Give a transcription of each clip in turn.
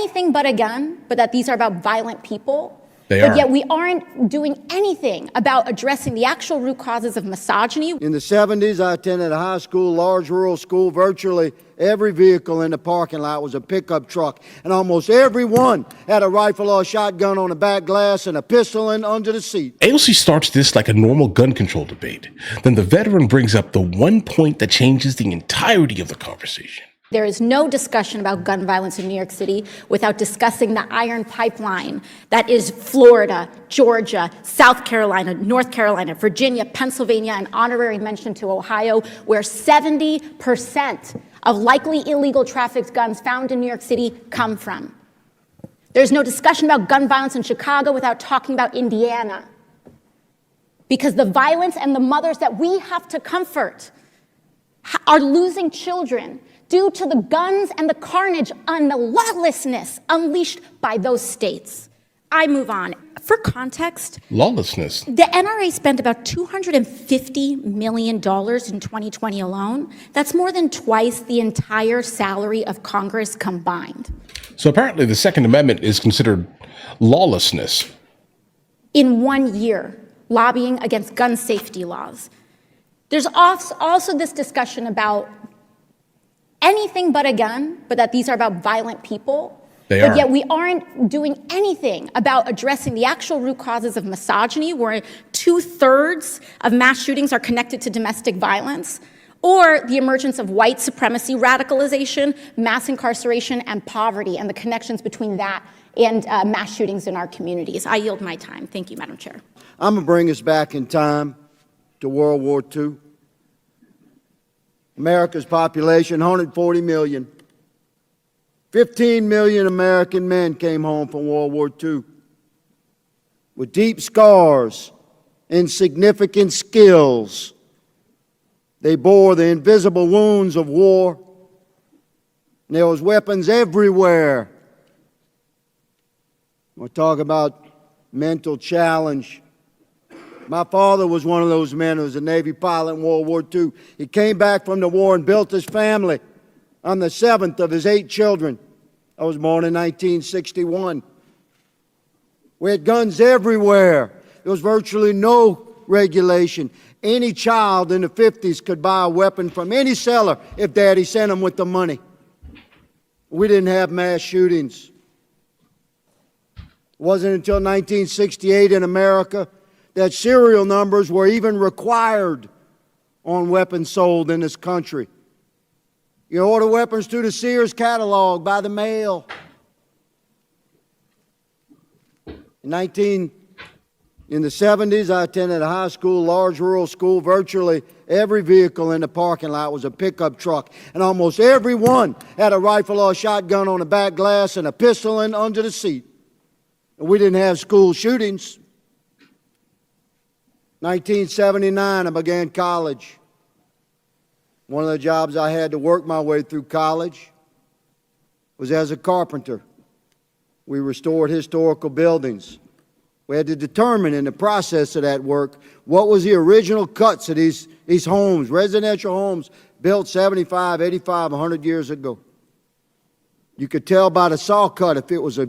anything but a gun, but that these are about violent people. But yet we aren't doing anything about addressing the actual root causes of misogyny. In the 70s, I attended a high school, large rural school. Virtually every vehicle in the parking lot was a pickup truck, and almost every one had a rifle or a shotgun on the back glass and a pistol under the seat. AOC starts this like a normal gun control debate. Then the veteran brings up the one point that changes the entirety of the conversation. There is no discussion about gun violence in New York City without discussing the iron pipeline that is Florida, Georgia, South Carolina, North Carolina, Virginia, Pennsylvania, and honorary mention to Ohio, where 70% of likely illegal trafficked guns found in New York City come from. There's no discussion about gun violence in Chicago without talking about Indiana, because the violence and the mothers that we have to comfort are losing children due to the guns and the carnage and the lawlessness unleashed by those states. I move on. For context, lawlessness. The NRA spent about $250 million in 2020 alone. That's more than twice the entire salary of Congress combined. So apparently the Second Amendment is considered lawlessness. In 1 year, lobbying against gun safety laws. There's also this discussion about anything but a gun, but that these are about violent people. But yet we aren't doing anything about addressing the actual root causes of misogyny, where 2/3 of mass shootings are connected to domestic violence, or the emergence of white supremacy, radicalization, mass incarceration, and poverty, and the connections between that and mass shootings in our communities. I yield my time. Thank you, Madam Chair. I'm going to bring us back in time to World War II. America's population, 140 million. 15 million American men came home from World War II with deep scars and significant skills. They bore the invisible wounds of war. And there was weapons everywhere. We'll talk about mental challenge. My father was one of those men who was a Navy pilot in World War II. He came back from the war and built his family. I'm the 7th of his 8 children. I was born in 1961. We had guns everywhere. There was virtually no regulation. Any child in the 50s could buy a weapon from any seller if Daddy sent them with the money. We didn't have mass shootings. It wasn't until 1968 in America that serial numbers were even required on weapons sold in this country. You order weapons through the Sears catalog by the mail. In the 70s, I attended a high school, large rural school. Virtually every vehicle in the parking lot was a pickup truck, and almost every one had a rifle or a shotgun on the back glass and a pistol under the seat. And we didn't have school shootings. 1979, I began college. One of the jobs I had to work my way through college was as a carpenter. We restored historical buildings. We had to determine in the process of that work what was the original cuts of these homes, residential homes built 75, 85, 100 years ago. You could tell by the saw cut if it was a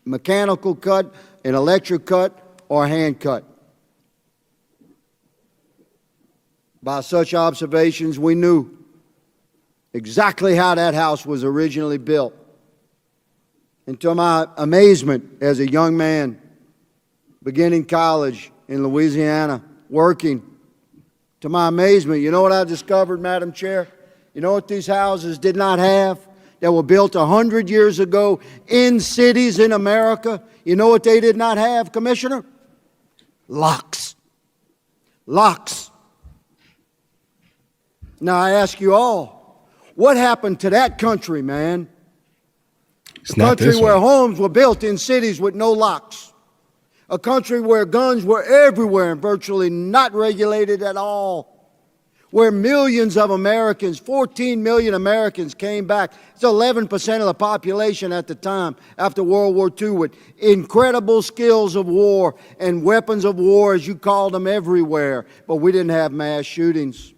mechanical cut, an electric cut, or a hand cut. By such observations, we knew exactly how that house was originally built. And to my amazement as a young man, beginning college in Louisiana, working, to my amazement, you know what I discovered, Madam Chair? You know what these houses did not have that were built 100 years ago in cities in America? You know what they did not have, Commissioner? Locks. Locks. Now I ask you all, what happened to that country, man? It's a country where homes were built in cities with no locks. A country where guns were everywhere and virtually not regulated at all. Where millions of Americans, 14 million Americans came back. It's 11% of the population at the time after World War II, with incredible skills of war and weapons of war, as you called them, everywhere. But we didn't have mass shootings.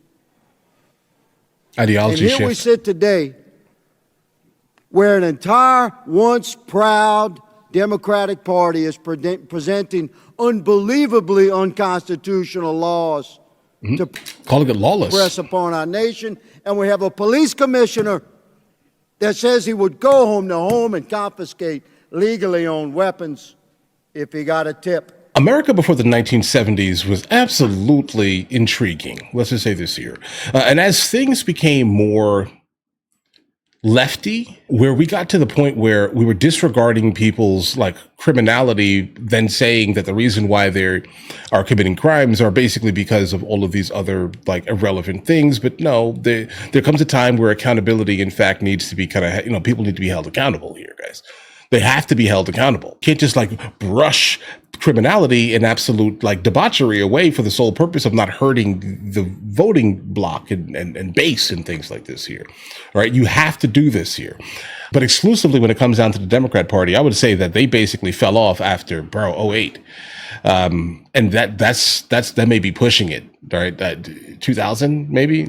Ideology and here shift. we sit today where an entire once proud Democratic Party is presenting unbelievably unconstitutional laws to Calling it lawless. press upon our nation. And we have a police commissioner that says he would go home to home and confiscate legally owned weapons if he got a tip. America before the 1970s was absolutely intriguing. Let's just say this here. And as things became more lefty, where we got to the point where we were disregarding people's like criminality, then saying that the reason why they are committing crimes are basically because of all of these other like irrelevant things. But no, there comes a time where accountability, in fact, needs to be kind of, people need to be held accountable here, guys. They have to be held accountable. Can't just like brush criminality and absolute like debauchery away for the sole purpose of not hurting the voting bloc and base and things like this here. All right. You have to do this here. But exclusively when it comes down to the Democrat Party, I would say that they basically fell off after, '08. And that may be pushing it, right? 2000, maybe.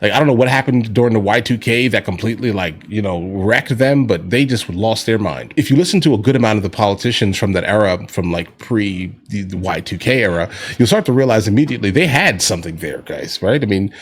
Like, I don't know what happened during the Y2K that completely wrecked them, but they just lost their mind. If you listen to a good amount of the politicians from that era, from like pre the Y2K era, you'll start to realize immediately they had something there, guys, right? I mean,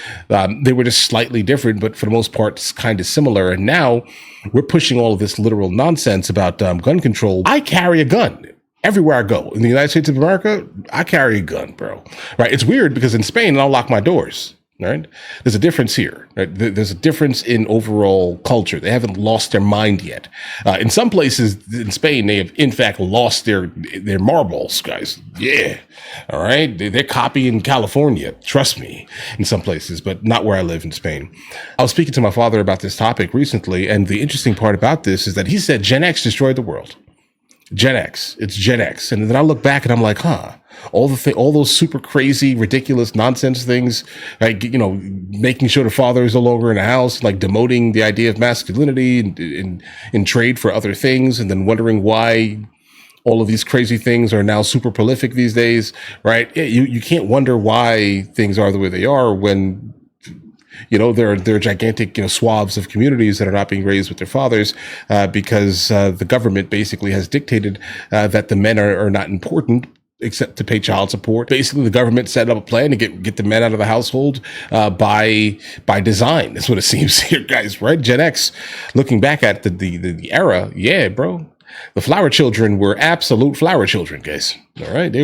they were just slightly different, but for the most part, it's kind of similar. And now we're pushing all of this literal nonsense about gun control. I carry a gun. Everywhere I go in the United States of America, I carry a gun, bro. Right? It's weird because in Spain, I'll lock my doors. Right? There's a difference here. Right? There's a difference in overall culture. They haven't lost their mind yet. In some places in Spain, they have in fact lost their marbles, guys. Yeah. All right. They're copying California. Trust me. In some places, but not where I live in Spain. I was speaking to my father about this topic recently, and the interesting part about this is that he said Gen X destroyed the world. Gen X. It's Gen X. And then I look back and I'm like, all those super crazy, ridiculous nonsense things, like, making sure the father is no longer in the house, like demoting the idea of masculinity in trade for other things, and then wondering why all of these crazy things are now super prolific these days, right? You can't wonder why things are the way they are when there are gigantic, swaths of communities that are not being raised with their fathers because the government basically has dictated that the men are not important except to pay child support. Basically, the government set up a plan to get the men out of the household by design. That's what it seems here, guys, right? Gen X, looking back at the era, yeah, bro. The flower children were absolute flower children, guys. All right,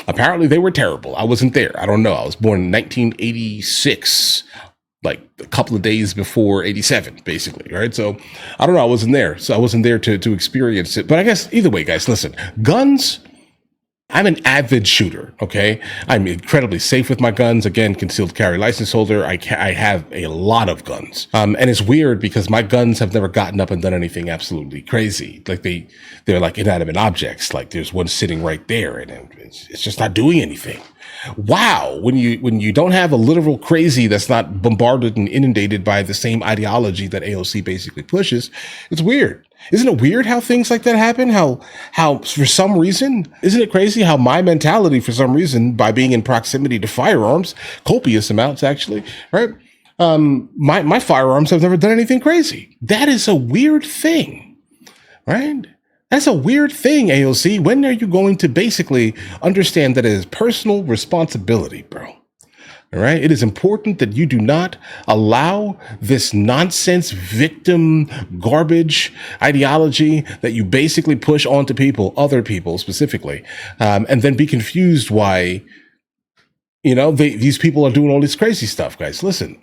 apparently they were terrible. I wasn't there. I don't know. I was born in 1986, like a couple of days before 87, basically. Right. So I don't know. I wasn't there. So I wasn't there to experience it. But I guess either way, guys, listen, guns. I'm an avid shooter, okay? I'm incredibly safe with my guns. Again, concealed carry license holder. I have a lot of guns. And it's weird because my guns have never gotten up and done anything absolutely crazy. Like they're like inanimate objects. Like there's one sitting right there and it's just not doing anything. Wow. When you don't have a literal crazy that's not bombarded and inundated by the same ideology that AOC basically pushes, it's weird. Isn't it weird how things like that happen? How for some reason, isn't it crazy how my mentality for some reason, by being in proximity to firearms, copious amounts actually, right? My firearms have never done anything crazy. That is a weird thing, right? That's a weird thing, AOC. When are you going to basically understand that it is personal responsibility, bro? All right. It is important that you do not allow this nonsense victim garbage ideology that you basically push onto people, other people specifically, and then be confused why, these people are doing all this crazy stuff, guys. Listen,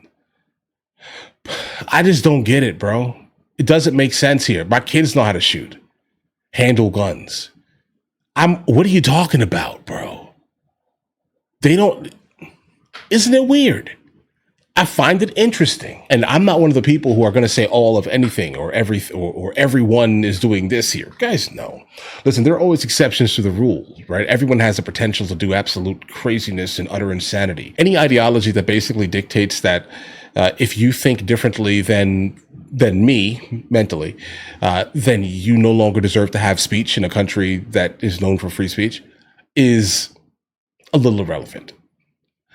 I just don't get it, bro. It doesn't make sense here. My kids know how to shoot, handle guns. What are you talking about, bro? They don't. Isn't it weird? I find it interesting. And I'm not one of the people who are going to say all of anything or everyone is doing this here. Guys, no. Listen, there are always exceptions to the rule, right? Everyone has the potential to do absolute craziness and utter insanity. Any ideology that basically dictates that if you think differently than me mentally, then you no longer deserve to have speech in a country that is known for free speech is a little irrelevant.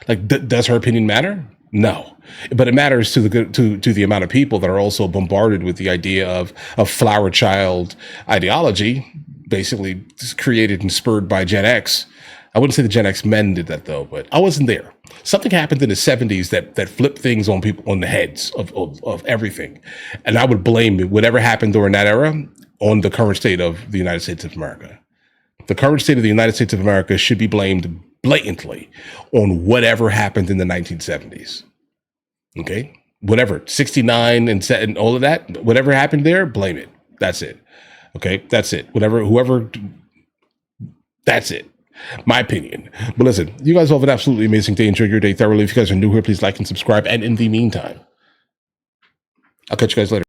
Like, does her opinion matter? No, but it matters to the amount of people that are also bombarded with the idea of flower child ideology, basically created and spurred by Gen X. I wouldn't say the Gen X men did that though, but I wasn't there. Something happened in the 70s that flipped things on people, on the heads of everything, and I would blame whatever happened during that era on the current state of the United States of America. The current state of the United States of America should be blamed blatantly on whatever happened in the 1970s. Okay? Whatever, 69 and all of that, whatever happened there, blame it. That's it. Okay? That's it. Whoever, that's it. My opinion. But listen, you guys all have an absolutely amazing day. Enjoy your day thoroughly. If you guys are new here, please like and subscribe. And in the meantime, I'll catch you guys later.